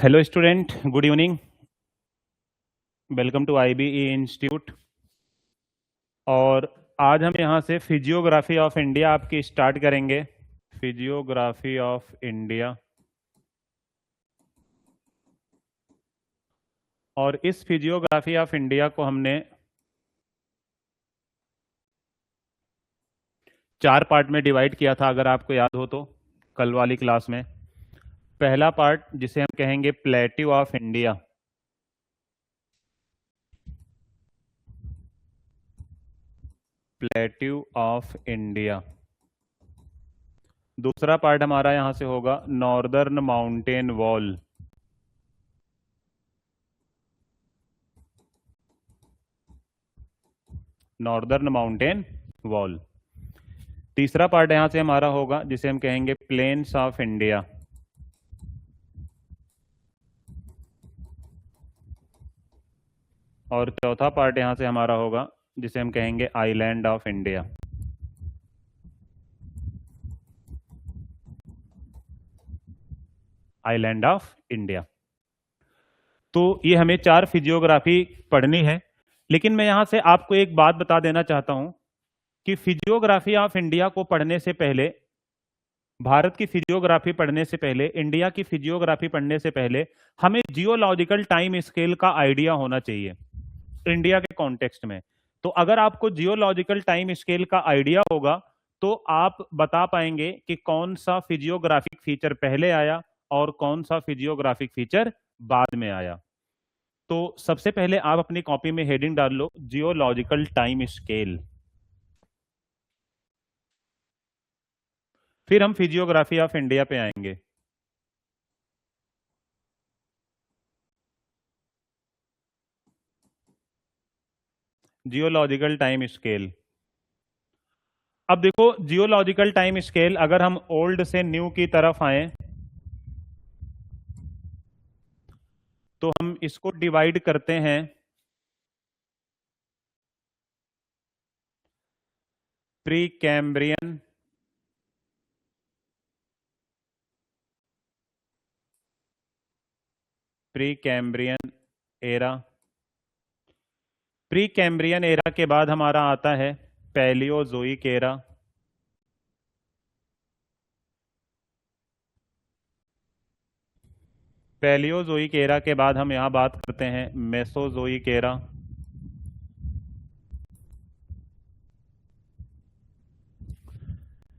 Hello student, good evening. Welcome to IBE institute. और आज हम यहाँ से फिजियोग्राफी ऑफ इंडिया आपकी स्टार्ट करेंगे। Physiography of India. और इस फिजियोग्राफी ऑफ इंडिया को हमने 4 पार्ट में डिवाइड किया था, अगर आपको याद हो तो, कल वाली क्लास में। पहला पार्ट जिसे हम कहेंगे plateau of India. Plateau of India. दूसरा पार्ट हमारा यहाँ से होगा northern mountain wall. Northern mountain wall. तीसरा पार्ट यहां से हमारा होगा जिसे हम कहेंगे प्लेन्स ऑफ इंडिया। और चौथा पार्ट यहां से हमारा होगा जिसे हम कहेंगे island of India. Island of India. तो ये हमें 4 फिजियोग्राफी पढ़नी है। लेकिन मैं यहां से आपको एक बात बता देना चाहता हूं कि फिजियोग्राफी ऑफ इंडिया को पढ़ने से पहले, भारत की फिजियोग्राफी पढ़ने से पहले, इंडिया की फिजियोग्राफी पढ़ने से पहले हमें जियोलॉजिकल टाइम स्केल का आइडिया होना चाहिए इंडिया के कॉन्टेक्स्ट में। तो अगर आपको जियोलॉजिकल टाइम स्केल का आइडिया होगा तो आप बता पाएंगे कि कौन सा फिजियोग्राफिक फीचर पहले आया और कौन सा फिजियोग्राफिक फीचर बाद में आया। तो सबसे पहले आप अपनी कॉपी में हेडिंग डाल लो, जियोलॉजिकल टाइम स्केल। फिर हम फिजियोग्राफी ऑफ इंडिया पे आएंगे। Geological time scale. अब देखो, जियोलॉजिकल टाइम स्केल अगर हम ओल्ड से न्यू की तरफ आए तो हम इसको डिवाइड करते हैं pre Cambrian, pre Cambrian era. Pre Cambrian era के बाद हमारा आता है पैलियोजोइक एरा। पैलियोजोइक एरा के बाद हम यहां बात करते हैं मेसोजोइक एरा।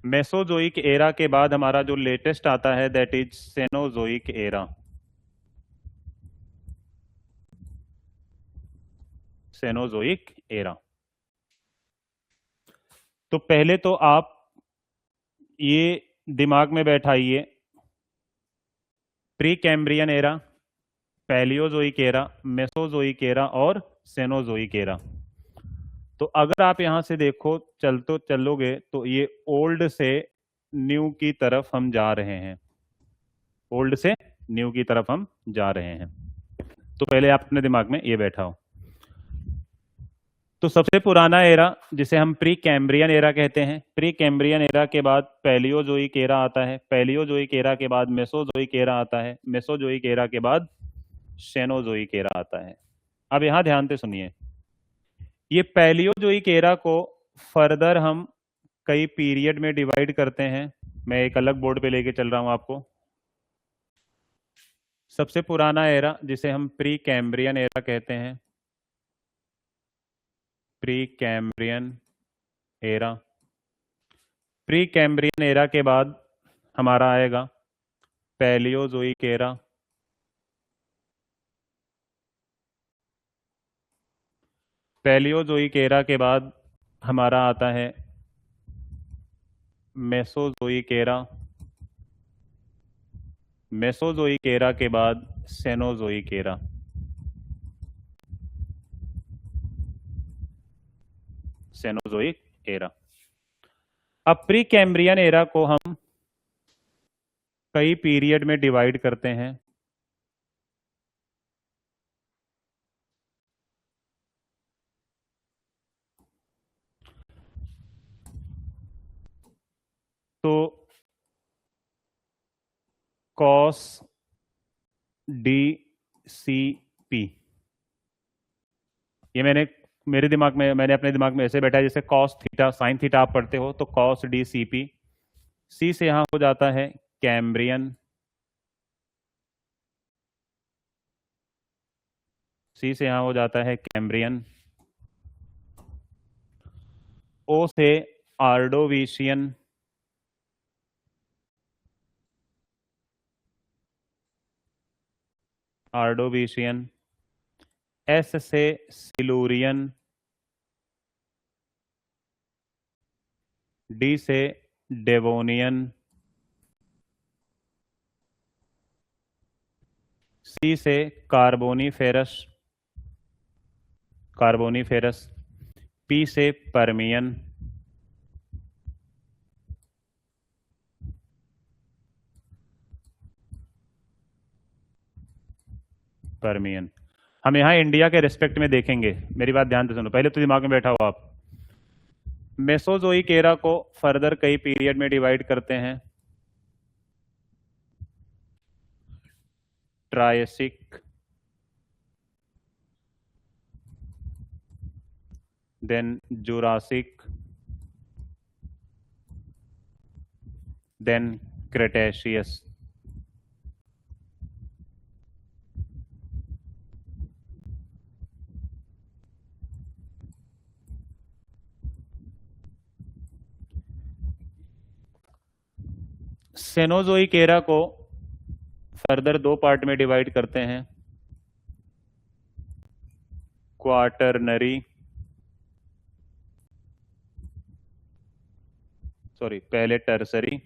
मेसोजोइक एरा के बाद हमारा जो लेटेस्ट आता है that is Cenozoic era. Cenozoic era. तो पहले तो आप ये दिमाग में बैठाइए, pre Cambrian era, Paleozoic era, Mesozoic era और सेनोजोइक एरा। तो अगर आप यहां से देखो, चलोगे तो ये ओल्ड से न्यू की तरफ हम जा रहे हैं। ओल्ड से न्यू की तरफ हम जा रहे हैं। तो पहले आप अपने दिमाग में ये बैठाओ। तो सबसे पुराना एरा जिसे हम प्री कैम्ब्रियन एरा कहते हैं, प्री कैम्ब्रियन एरा के बाद पैलियोजोइक एरा आता है, पैलियोजोइक एरा के बाद मेसोजोइक एरा आता है, मेसोजोइक एरा के बाद सेनोजोइक एरा आता है। अब यहां ध्यान से सुनिए, ये पैलियोजोइक एरा को फर्दर हम कई पीरियड में डिवाइड करते हैं। मैं एक अलग बोर्ड पे लेके चल रहा हूं आपको। सबसे पुराना एरा जिसे हम प्री कैम्ब्रियन एरा कहते हैं, pre Cambrian era. Pre Cambrian era के बाद हमारा आएगा पैलियोजोइक एरा। पैलियोजोइक एरा के बाद हमारा आता है मेसोजोइक एरा। मेसोजोइक एरा के बाद सेनोजोइक एरा। Cenozoic era. अब प्री कैम्ब्रियन एरा को हम कई पीरियड में डिवाइड करते हैं। तो कॉस डी सी पी। ये मैंने अपने दिमाग में ऐसे बैठा है जैसे कॉस थीटा साइन थीटा आप पढ़ते हो, तो कॉस डी सी पी। सी से यहां हो जाता है कैम्ब्रियन, सी से यहां हो जाता है कैम्ब्रियन। ओ से आर्डोविशियन, आर्डोविशियन। एस से सिलूरियन, डी से डेवोनियन, सी से कार्बोनीफेरस, कार्बोनीफेरस। पी से परमियन, परमियन। हम यहाँ इंडिया के रिस्पेक्ट में देखेंगे, मेरी बात ध्यान से सुनो, पहले तो दिमाग में बैठा हो आप। मेसोजोइक एरा को फर्दर कई पीरियड में डिवाइड करते हैं। Triassic, then Jurassic, then Cretaceous. Cenozoic era को फर्दर दो पार्ट में डिवाइड करते हैं। क्वाटरनरी, सॉरी पहले टर्सरी,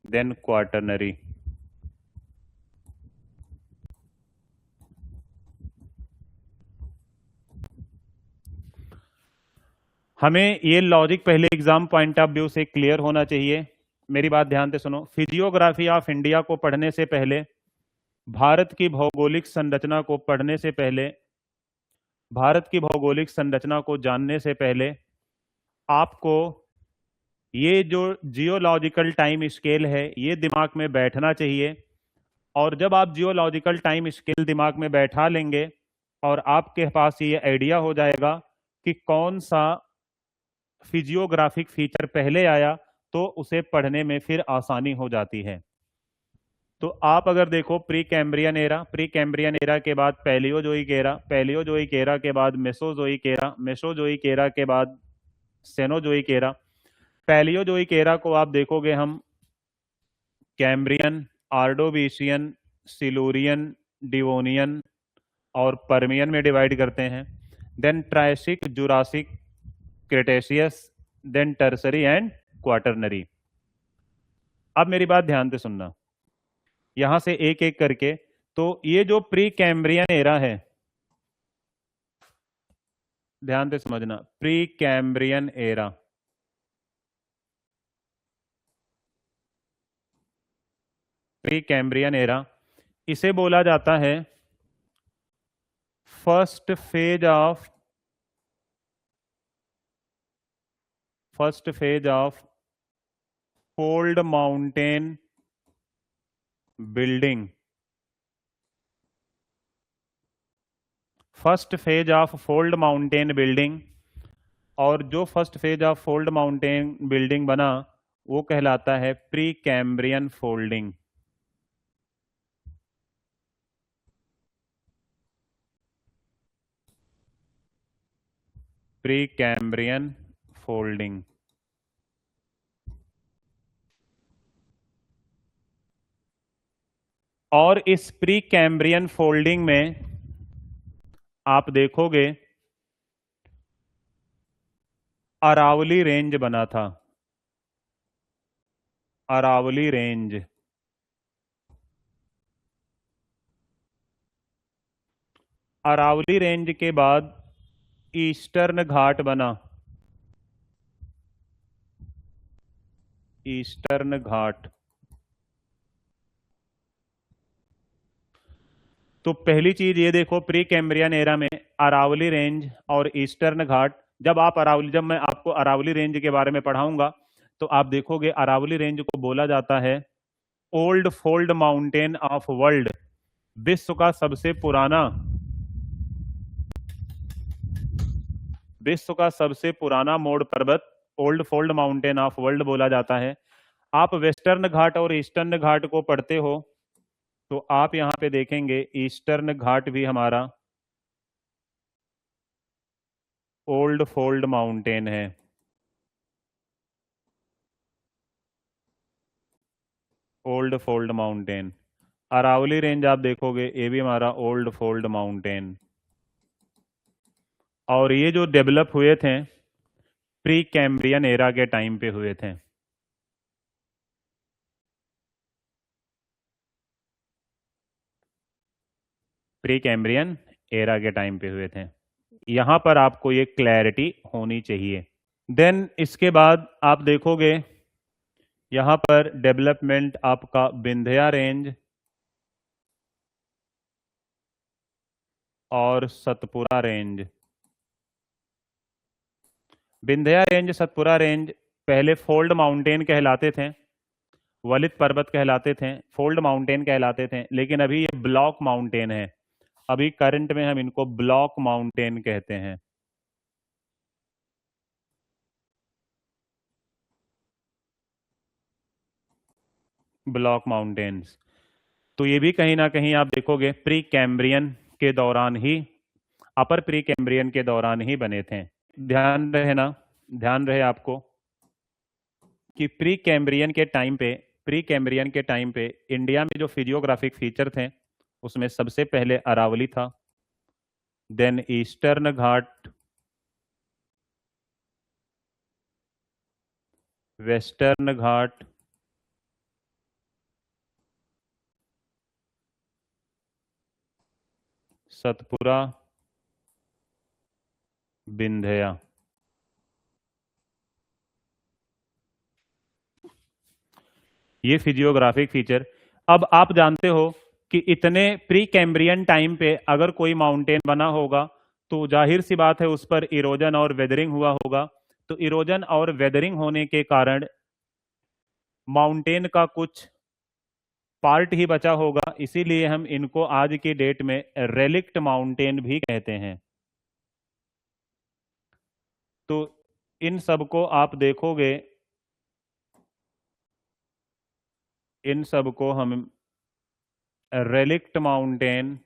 देन क्वाटरनरी। हमें ये लॉजिक पहले एग्जाम पॉइंट ऑफ व्यू से क्लियर होना चाहिए। मेरी बात ध्यान से सुनो। फिजियोग्राफी ऑफ इंडिया को पढ़ने से पहले, भारत की भौगोलिक संरचना को पढ़ने से पहले, भारत की भौगोलिक संरचना को जानने से पहले आपको ये जो जियोलॉजिकल टाइम स्केल है ये दिमाग में बैठना चाहिए। और जब आप जियोलॉजिकल टाइम स्केल दिमाग में बैठा लेंगे और आपके पास ये आइडिया हो जाएगा कि कौन सा फिजियोग्राफिक फीचर पहले आया, तो उसे पढ़ने में फिर आसानी हो जाती है। तो आप अगर देखो pre Cambrian era, pre Cambrian era के बाद पैलियोजोइक एरा, पैलियोजोइक एरा के बाद मेसोजोइक एरा, मेसोजोइक एरा के बाद सेनोजोइक एरा। पैलियोजोइक एरा को आप देखोगे हम कैम्ब्रियन, आर्डोविशियन, सिलूरियन, डिवोनियन और परमियन में डिवाइड करते हैं। Then Triassic, Jurassic, Cretaceous, then Tertiary and Quaternary. अब मेरी बात ध्यान से सुनना, यहां से एक एक करके। तो ये जो प्री कैम्ब्रियन एरा है, ध्यान से समझना, pre Cambrian era, pre Cambrian era, इसे बोला जाता है first phase of, first phase of fold mountain building, first phase of fold mountain building. और जो first phase of fold mountain building बना वो कहलाता है pre Cambrian folding. Pre Cambrian folding. और इस प्री कैम्ब्रियन फोल्डिंग में आप देखोगे अरावली रेंज बना था, अरावली रेंज। अरावली रेंज के बाद ईस्टर्न घाट बना, ईस्टर्न घाट। तो पहली चीज ये देखो, प्री कैम्ब्रियन एरा में अरावली रेंज और ईस्टर्न घाट, जब मैं आपको अरावली रेंज के बारे में पढ़ाऊंगा तो आप देखोगे अरावली रेंज को बोला जाता है old fold mountain of world. विश्व का सबसे पुराना विश्व का सबसे पुराना मोड़ पर्वत old fold mountain of world बोला जाता है। आप वेस्टर्न घाट और ईस्टर्न घाट को पढ़ते हो तो आप यहां पे देखेंगे ईस्टर्न घाट भी हमारा ओल्ड फोल्ड माउंटेन है। Old fold mountain. Aravalli range आप देखोगे ये भी हमारा ओल्ड फोल्ड माउंटेन। और ये जो डेवलप हुए थे प्री कैम्ब्रियन एरा के टाइम पे हुए थे। प्री कैम्ब्रियन एरा के टाइम पे हुए थे। यहां पर आपको ये क्लैरिटी होनी चाहिए। देन इसके बाद आप देखोगे यहां पर डेवलपमेंट आपका विंध्या रेंज और Satpura range. Vindhya range Satpura range पहले फोल्ड माउंटेन कहलाते थे, वलित पर्वत कहलाते थे, फोल्ड माउंटेन कहलाते थे, लेकिन अभी ये ब्लॉक माउंटेन है। अभी करंट में हम इनको ब्लॉक माउंटेन कहते हैं। Block mountains. तो ये भी कहीं ना कहीं आप देखोगे प्री कैम्ब्रियन के दौरान ही, अपर प्री कैम्ब्रियन के दौरान ही बने थे। ध्यान रहे ना, ध्यान रहे आपको कि प्री कैम्ब्रियन के टाइम पे इंडिया में जो फिजियोग्राफिक फीचर थे उसमें सबसे पहले अरावली था, देन ईस्टर्न घाट, वेस्टर्न घाट, सतपुरा, विंध्या। ये फिजियोग्राफिक फीचर। अब आप जानते हो कि इतने प्री कैम्ब्रियन टाइम पे अगर कोई माउंटेन बना होगा तो जाहिर सी बात है उस पर इरोजन और वेदरिंग हुआ होगा। तो इरोजन और वेदरिंग होने के कारण माउंटेन का कुछ पार्ट ही बचा होगा, इसीलिए हम इनको आज की डेट में रेलिक्ट माउंटेन भी कहते हैं। तो इन सबको आप देखोगे, इन सबको हम रेलिक्ट माउंटेन,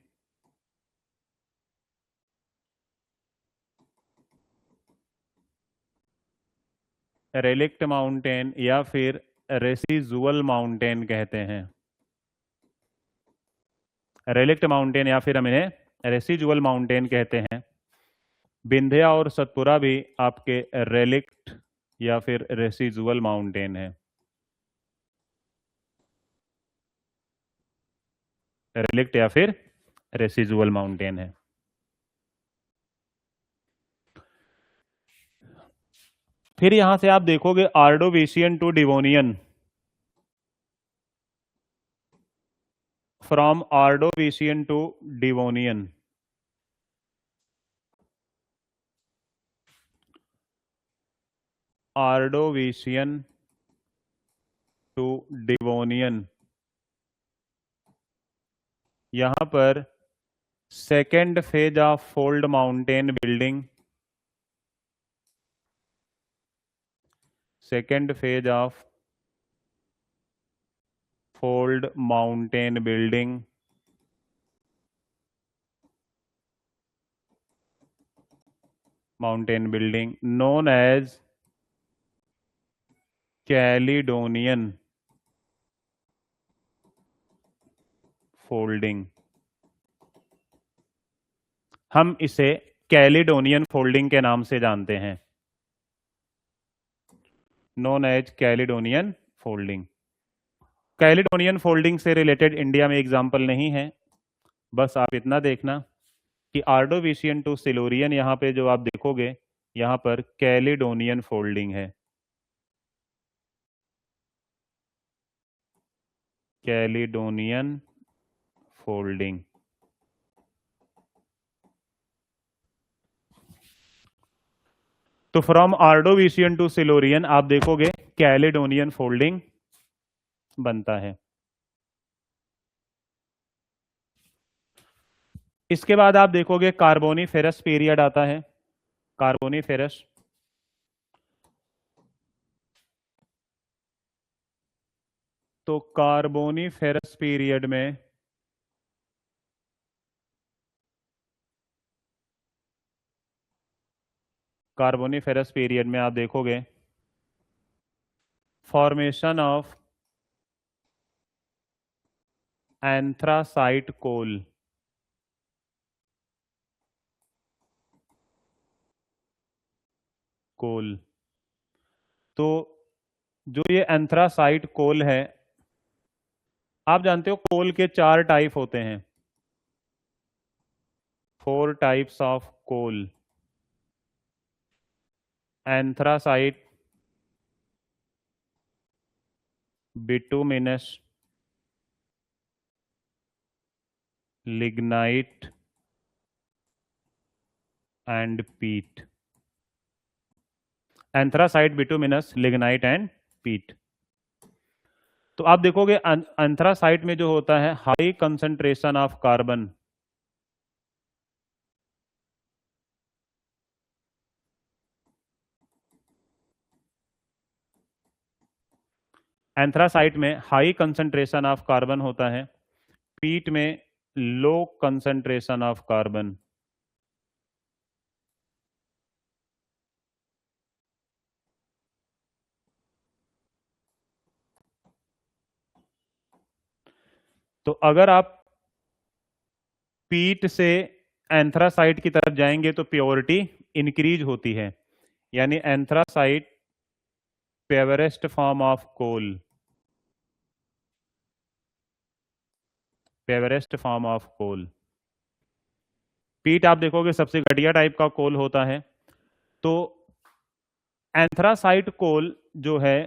रेलिक्ट माउंटेन या फिर रेसिजुअल माउंटेन कहते हैं। रेलिक्ट माउंटेन या फिर हम इन्हें रेसिजुअल माउंटेन कहते हैं। विंध्या और सतपुरा भी आपके रेलिक्ट या फिर रेसिजुअल माउंटेन है। रेलिक्ट या फिर रेसिजुअल माउंटेन है। फिर यहां से आप देखोगे Ordovician to Devonian, from Ordovician to Devonian. Ordovician to Devonian, यहां पर second phase of fold mountain building, second phase of fold mountain building, mountain building known as Caledonian folding. हम इसे कैलिडोनियन फोल्डिंग के नाम से जानते हैं, known as Caledonian folding. Caledonian folding से रिलेटेड इंडिया में एग्जाम्पल नहीं है, बस आप इतना देखना कि आर्डोविशियन टू सिलोरियन यहां पे जो आप देखोगे यहां पर कैलिडोनियन फोल्डिंग है, कैलिडोनियन फोल्डिंग। तो फ्रॉम आर्डोविशियन टू सिलोरियन आप देखोगे कैलेडोनियन फोल्डिंग बनता है। इसके बाद आप देखोगे कार्बोनीफेरस पीरियड आता है। कार्बोनीफेरस, तो कार्बोनीफेरस पीरियड में आप देखोगे फॉर्मेशन ऑफ एंथ्रासाइट कोल। तो जो ये एंथ्रासाइट कोल है, आप जानते हो कोल के 4 टाइप होते हैं, 4 types of coal. Anthracite, bituminous, lignite and peat. Anthracite, bituminous, lignite and peat. तो आप देखोगे एंथ्रासाइट में जो होता है high concentration of carbon. Anthracite में हाई कंसंट्रेशन ऑफ कार्बन होता है, पीट में लो कंसंट्रेशन ऑफ कार्बन। तो अगर आप पीट से एंथ्रासाइट की तरफ जाएंगे तो प्योरिटी इंक्रीज होती है, यानी anthracite purest form of coal, purest form of coal. Peat आप देखोगे सबसे घटिया टाइप का कोल होता है। तो एंथ्रासाइट कोल जो है,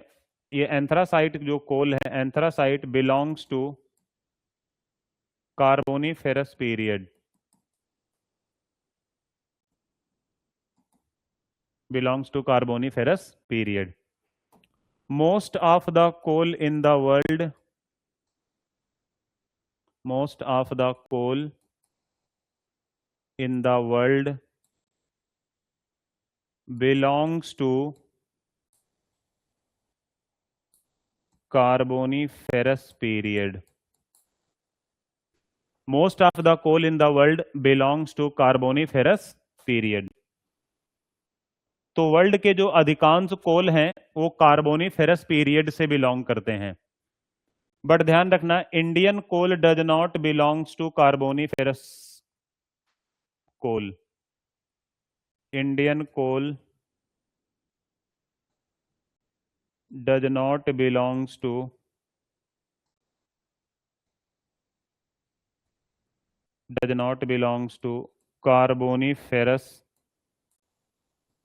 ये एंथ्रासाइट जो कोल है, anthracite belongs to Carboniferous period, belongs to carboniferous period. Most of the coal in the world, most of the coal in the world belongs to carboniferous period. Most of the coal in the world belongs to carboniferous period. तो world के जो अधिकांश कोल हैं वो Carboniferous period से belong करते हैं। But ध्यान रखना, Indian coal does not belongs to Carboniferous coal. Indian coal does not belongs to carboniferous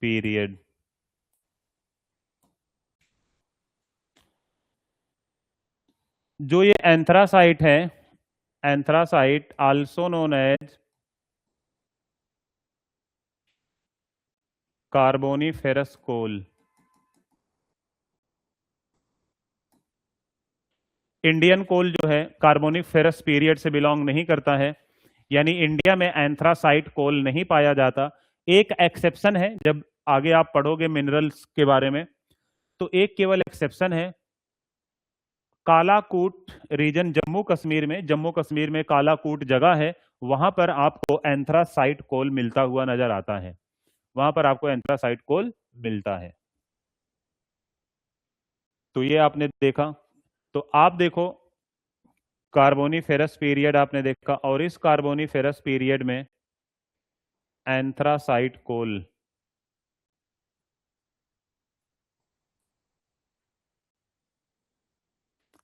period. जो ये एंथ्रासाइट है, anthracite also known as Carboniferous coal. Indian coal जो है कार्बोनीफेरस पीरियड से बिलोंग नहीं करता है, यानी इंडिया में एंथ्रासाइट कोल नहीं पाया जाता। एक एक्सेप्शन है, जब आगे आप पढ़ोगे मिनरल्स के बारे में, तो एक केवल एक्सेप्शन है, कालाकूट रीजन जम्मू कश्मीर में कालाकूट जगह है, वहां पर आपको एंथ्रासाइट कोल मिलता हुआ नजर आता है, वहां पर आपको एंथ्रासाइट कोल मिलता है। तो ये आपने देखा। तो आप देखो कार्बोनीफेरस पीरियड आपने देखा, और इस कार्बोनीफेरस पीरियड में एंथ्रासाइट कोल,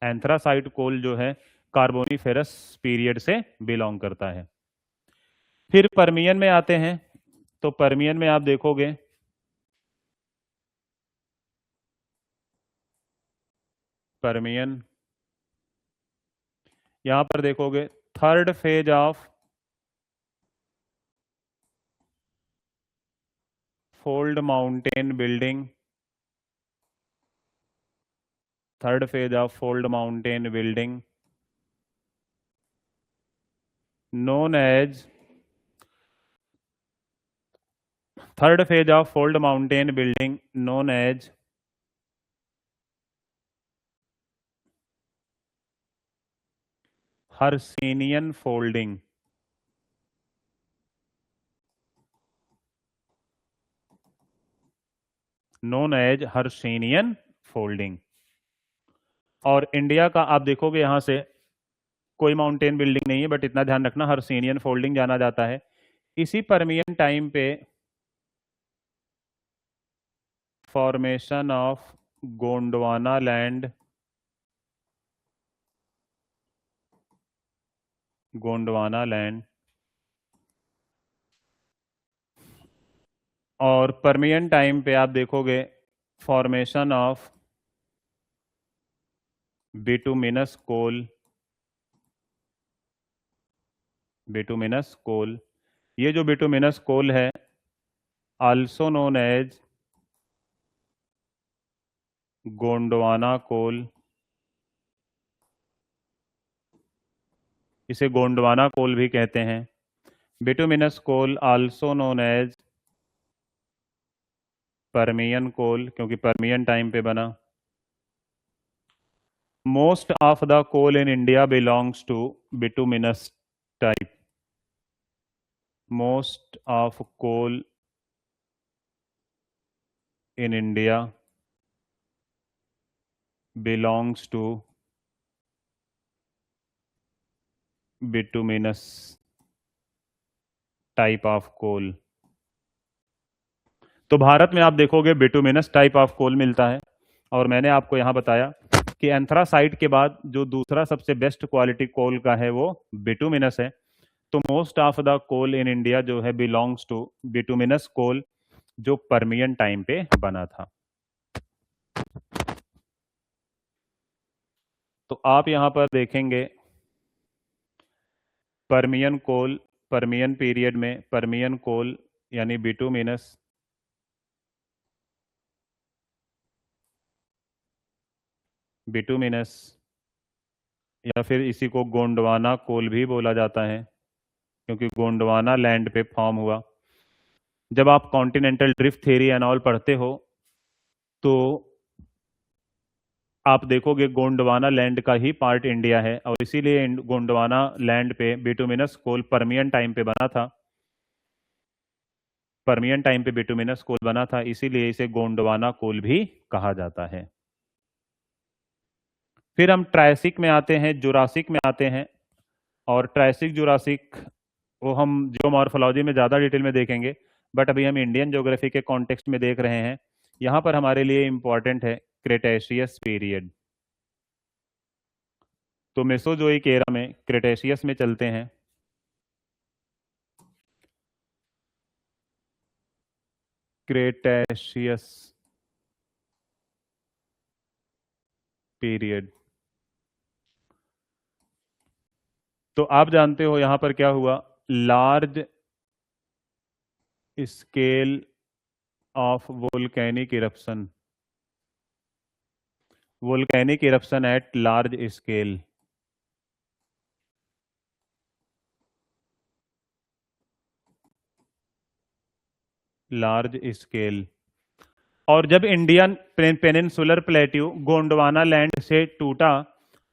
एंथ्रासाइट कोल जो है कार्बोनीफेरस पीरियड से बिलोंग करता है। फिर पर्मियन में आते हैं, तो पर्मियन में आप देखोगे पर्मियन, यहां पर देखोगे third phase of fold mountain building, third phase of fold mountain building known as third phase of fold mountain building known as Hercynian folding. Known as Hercynian folding. और इंडिया का आप देखोगे यहां से कोई माउंटेन बिल्डिंग नहीं है, but इतना ध्यान रखना हर्षेनियन फोल्डिंग जाना जाता है। इसी परमियन टाइम पे formation of Gondwana land, Gondwana land और परमियन टाइम पे आप देखोगे formation of bituminous coal, bituminous coal. ये जो बिटुमिनस कोल है also known as Gondwana coal, इसे गोंडवाना कोल भी कहते हैं। Bituminous coal also known as Permian coal, क्योंकि परमियन टाइम पे बना। Most of the coal in India belongs to bituminous type. Most of coal in India belongs to bituminous type of coal. तो भारत में आप देखोगे बिटुमिनस टाइप ऑफ कोल मिलता है। और मैंने आपको यहां बताया कि एंथ्रासाइट के बाद जो दूसरा सबसे बेस्ट क्वालिटी कोल का है वो बिटुमिनस है। तो most of the coal in India जो है बिलोंग्स टू बिटुमिनस कोल, जो परमियन टाइम पे बना था। तो आप यहां पर देखेंगे परमियन कोल, परमियन पीरियड में परमियन कोल यानी बिटुमिनस, बिटुमिनस या फिर इसी को गोंडवाना कोल भी बोला जाता है, क्योंकि गोंडवाना लैंड पे फॉर्म हुआ। जब आप continental drift theory and all पढ़ते हो तो आप देखोगे गोंडवाना लैंड का ही पार्ट इंडिया है, और इसीलिए गोंडवाना लैंड पे बिटुमिनस कोल परमियन टाइम पे बना था। परमियन टाइम पे बिटुमिनस कोल बना था, इसीलिए इसे गोंडवाना कोल भी कहा जाता है। फिर हम ट्रायसिक में आते हैं, जुरासिक में आते हैं। और ट्रायसिक जुरासिक वो हम जियोमॉर्फोलॉजी में ज़्यादा डिटेल में देखेंगे, बट अभी हम इंडियन ज्योग्राफी के कॉन्टेक्स्ट में देख रहे हैं। यहाँ पर हमारे लिए इंपॉर्टेंट है क्रेटेशियस पीरियड। तो मेसोजोइक एरा में क्रेटेशियस में चलते हैं। Cretaceous period. तो आप जानते हो यहां पर क्या हुआ, large scale of volcanic eruption, volcanic eruption at large scale. Large scale. और जब Indian peninsular plateau Gondwana land से टूटा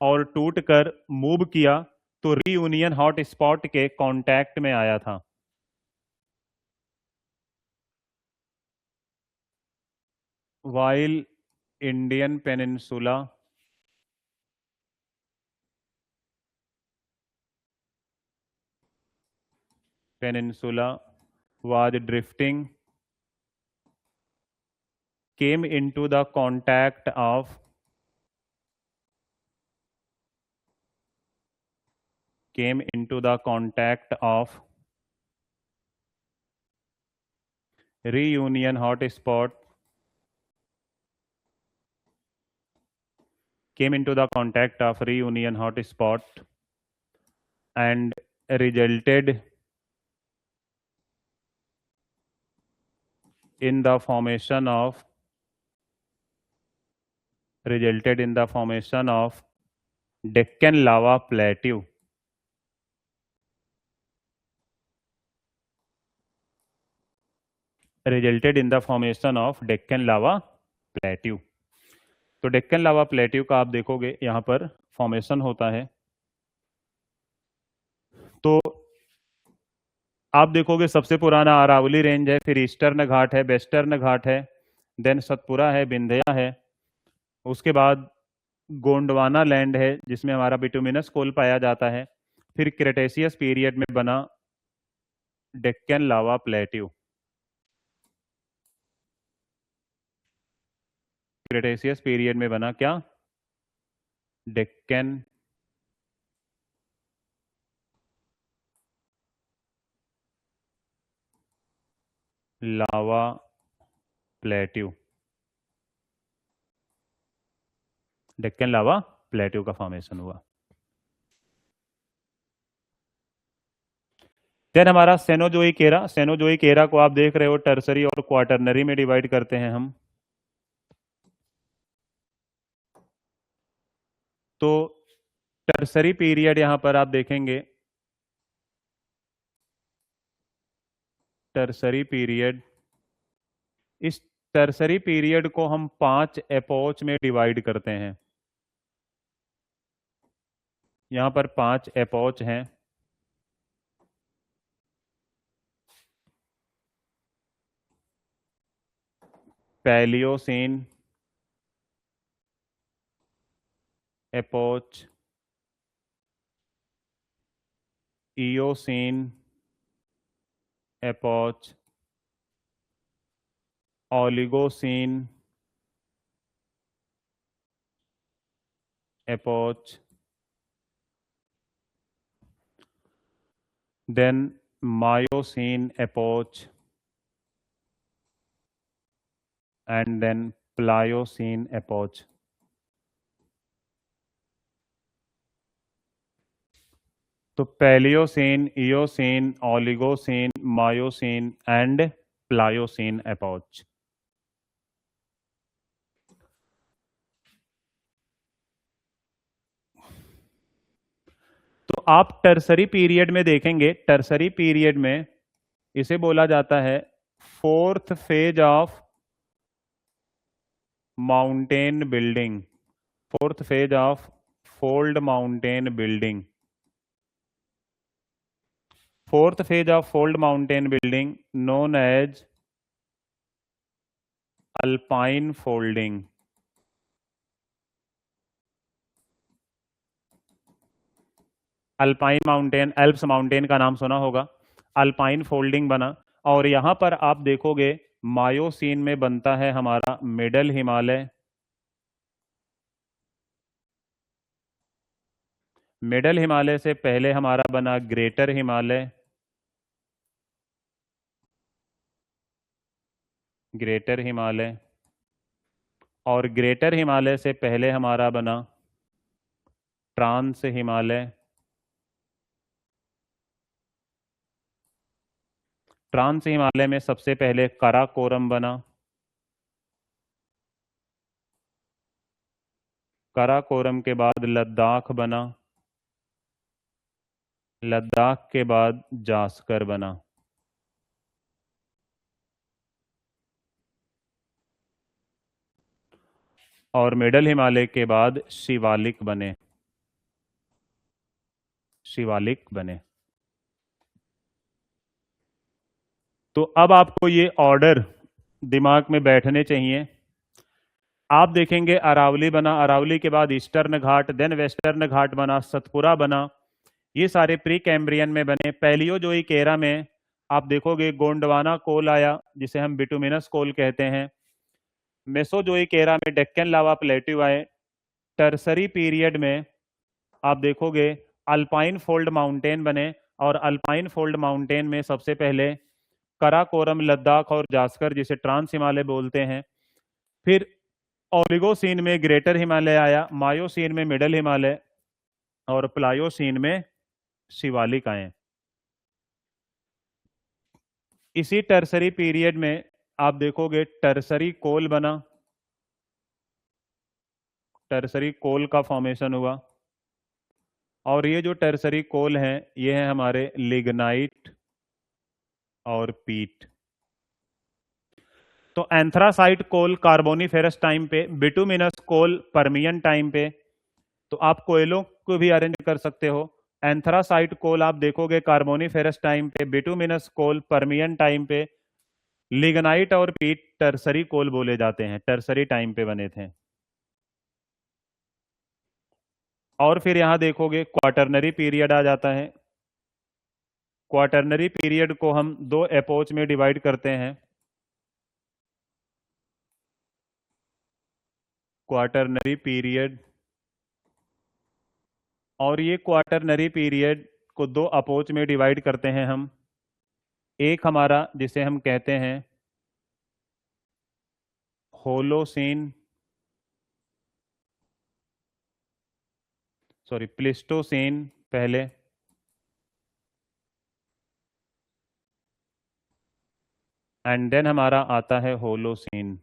और टूटकर मूव किया तो रीयूनियन हॉट स्पॉट के कांटेक्ट में आया था। while Indian peninsula was drifting, came into the contact of reunion hotspot, came into the contact of reunion hotspot and resulted in the formation of resulted in the formation of Deccan lava plateau. Resulted in the formation of Deccan lava plateau. तो डेक्कन लावा plateau का आप देखोगे यहाँ पर formation होता है। तो आप देखोगे सबसे पुराना अरावली रेंज है, फिर ईस्टर्न घाट है, वेस्टर्न घाट है, देन सतपुरा है, विंध्या है, उसके बाद गोंडवाना लैंड है जिसमें हमारा बिटुमिनस कोल पाया जाता है, फिर क्रेटेशियस पीरियड में बना डेक्कन लावा प्लेट्यू। क्रेटेशियस पीरियड में बना क्या? डेक्कन लावा प्लेट्यू। डेक्कन लावा प्लेट्यू का फॉर्मेशन हुआ। देन हमारा सेनोजोइक एरा। सेनोजोइक एरा को आप देख रहे हो टर्सरी और क्वाटरनरी में डिवाइड करते हैं हम। तो टर्सरी पीरियड यहां पर आप देखेंगे, टर्सरी पीरियड, इस टर्सरी पीरियड को हम 5 एपोच में डिवाइड करते हैं। यहां पर 5 एपोच हैं। Paleocene epoch, Eocene epoch, Oligocene epoch, then Miocene epoch, and then Pliocene epoch. तो Paleocene, Eocene, Oligocene, Miocene and Pliocene epoch. तो आप टर्सरी पीरियड में देखेंगे, टर्सरी पीरियड में इसे बोला जाता है fourth phase of mountain building, fourth phase of fold mountain building, fourth phase of fold mountain building known as Alpine folding. Alpine mountain, Alps mountain का नाम सुना होगा, अल्पाइन फोल्डिंग बना। और यहां पर आप देखोगे मायोसीन में बनता है हमारा मिडल हिमालय, मिडल हिमालय से पहले हमारा बना ग्रेटर हिमालय, ग्रेटर हिमालय, और ग्रेटर हिमालय से पहले हमारा बना ट्रांस हिमालय, ट्रांस हिमालय में सबसे पहले काराकोरम बना, काराकोरम के बाद लद्दाख बना, लद्दाख के बाद जास्कर बना। और मिडल हिमालय के बाद शिवालिक बने, शिवालिक बने। तो अब आपको ये ऑर्डर दिमाग में बैठने चाहिए। आप देखेंगे अरावली बना, अरावली के बाद ईस्टर्न घाट, देन वेस्टर्न घाट बना, सतपुरा बना, ये सारे प्री कैम्ब्रियन में बने। पैलियोजोइक एरा में आप देखोगे गोंडवाना कोल आया जिसे हम बिटुमिनस कोल कहते हैं। मेसोजोइक एरा में डेक्कन लावा प्लेट्यू आए। टर्सरी पीरियड में आप देखोगे अल्पाइन फोल्ड माउंटेन बने, और अल्पाइन फोल्ड माउंटेन में सबसे पहले कराकोरम, लद्दाख और जास्कर जिसे ट्रांस हिमालय बोलते हैं। फिर ओलिगोसीन में ग्रेटर हिमालय आया, मायोसीन में मिडल हिमालय, और प्लायोसीन में शिवालिक आए। इसी टर्सरी पीरियड में आप देखोगे टर्सरी कोल बना, टर्सरी कोल का फॉर्मेशन हुआ। और ये जो टर्सरी कोल हैं ये है हमारे लिग्नाइट और पीट। तो एंथ्रासाइट कोल कार्बोनिफेरस टाइम पे, बिटुमिनस कोल पर्मियन टाइम पे। तो आप कोयलों को भी अरेंज कर सकते हो। एंथ्रासाइट कोल आप देखोगे कार्बोनिफेरस टाइम पे, बिटुमिनस कोल पर्मियन टाइम पे, लिग्नाइट और पीट टर्सरी कोल बोले जाते हैं, टर्सरी टाइम पे बने थे। और फिर यहां देखोगे क्वाटरनरी पीरियड आ जाता है। क्वाटरनरी पीरियड को हम दो एपोच में डिवाइड करते हैं। क्वाटरनरी पीरियड, और ये क्वाटरनरी पीरियड को दो अपोच में डिवाइड करते हैं हम। एक हमारा जिसे हम कहते हैं होलोसीन, सॉरी प्लिस्टोसीन पहले, एंड देन हमारा आता है Holocene.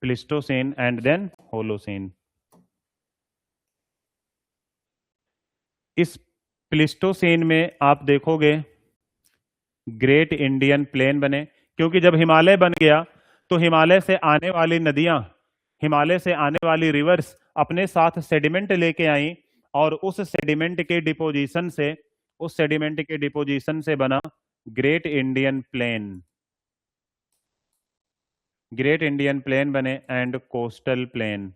Pleistocene and then Holocene. इस प्लिस्टोसीन में आप देखोगे ग्रेट इंडियन प्लेन बने, क्योंकि जब हिमालय बन गया तो हिमालय से आने वाली नदियां, हिमालय से आने वाली रिवर्स अपने साथ सेडिमेंट लेके आई, और उस सेडिमेंट के डिपोजिशन से, उस सेडिमेंट के डिपोजिशन से बना great Indian plain. Great Indian plain बने एंड कोस्टल प्लेन।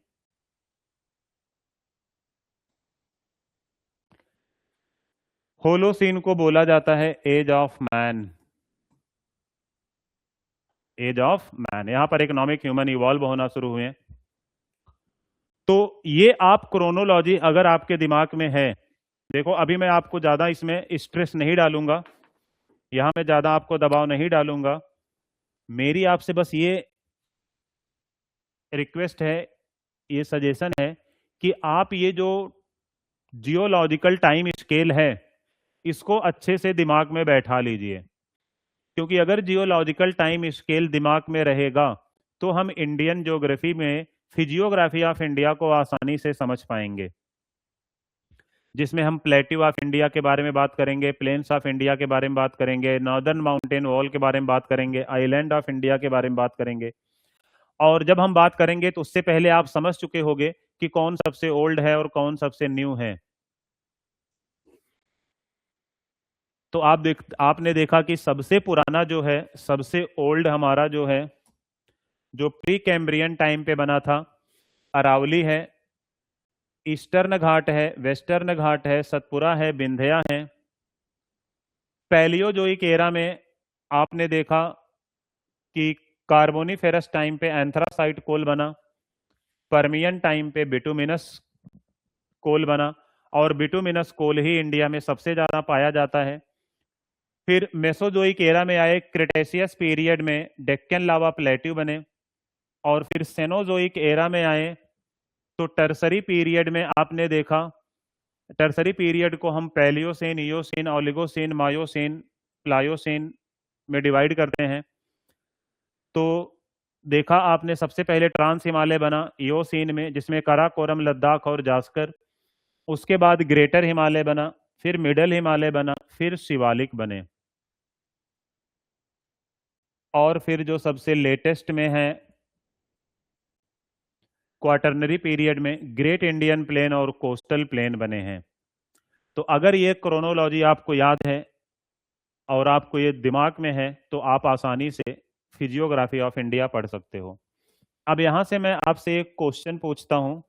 होलोसीन को बोला जाता है age of man. Age of man, यहां पर इकोनॉमिक ह्यूमन इवॉल्व होना शुरू हुए। तो ये आप क्रोनोलॉजी अगर आपके दिमाग में है, देखो अभी मैं आपको ज्यादा इसमें स्ट्रेस नहीं डालूंगा, यहां मैं ज्यादा आपको दबाव नहीं डालूंगा। मेरी आपसे बस ये रिक्वेस्ट है, ये सजेशन है कि आप ये जो जियोलॉजिकल टाइम स्केल है इसको अच्छे से दिमाग में बैठा लीजिए। क्योंकि अगर जियोलॉजिकल टाइम स्केल दिमाग में रहेगा तो हम इंडियन ज्योग्राफी में फिजियोग्राफी ऑफ इंडिया को आसानी से समझ पाएंगे, जिसमें हम प्लेट्यू ऑफ इंडिया के बारे में बात करेंगे, प्लेन्स ऑफ इंडिया के बारे में बात करेंगे, नॉर्दर्न माउंटेन वॉल के बारे में बात करेंगे, आइलैंड ऑफ इंडिया के बारे में बात करेंगे। और जब हम बात करेंगे तो उससे पहले आप समझ चुके होंगे कि कौन सबसे ओल्ड है और कौन सबसे न्यू है। तो आपने देखा कि सबसे पुराना जो है, सबसे ओल्ड हमारा जो है, जो प्री कैम्ब्रियन टाइम पे बना था, अरावली है, ईस्टर्न घाट है, वेस्टर्न घाट है, सतपुरा है, विंध्या है। पैलियोजोइक एरा में आपने देखा कि कार्बोनिफेरस टाइम पे एंथ्रासाइट कोल बना, पर्मियन टाइम पे बिटुमिनस कोल बना, और बिटुमिनस कोल ही इंडिया में सबसे ज्यादा पाया जाता है। फिर मेसोजोइक एरा में आए, क्रिटेशियस पीरियड में डेक्कन लावा प्लेट्यू बने, और फिर सेनोजोइक एरा में आए तो टर्सरी पीरियड में आपने देखा, टर्सरी पीरियड को हम पैलियोसेन, इयोसेन, ओलिगोसेन, मायोसेन, प्लायोसेन में डिवाइड करते हैं। तो देखा आपने सबसे पहले ट्रांस हिमालय बना इयोसीन में, जिसमें काराकोरम, लद्दाख और जास्कर। उसके बाद ग्रेटर हिमालय बना, फिर मिडल हिमालय बना, फिर शिवालिक बने। और फिर जो सबसे लेटेस्ट में है क्वाटरनरी पीरियड में ग्रेट इंडियन प्लेन और कोस्टल प्लेन बने हैं। तो अगर ये क्रोनोलॉजी आपको याद है और आपको ये दिमाग में है तो आप आसानी से फिजियोग्राफी ऑफ इंडिया पढ़ सकते हो। अब यहां से मैं आपसे एक क्वेश्चन पूछता हूं,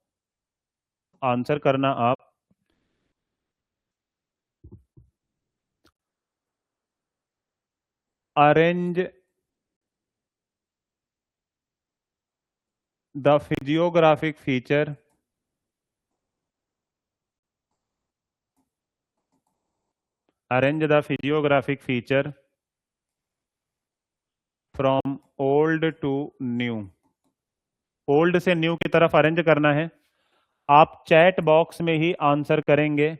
आंसर करना आप। Arrange the physiographic feature arrange the physiographic feature from old to new. Old से न्यू की तरफ अरेंज करना है। आप चैट बॉक्स में ही आंसर करेंगे।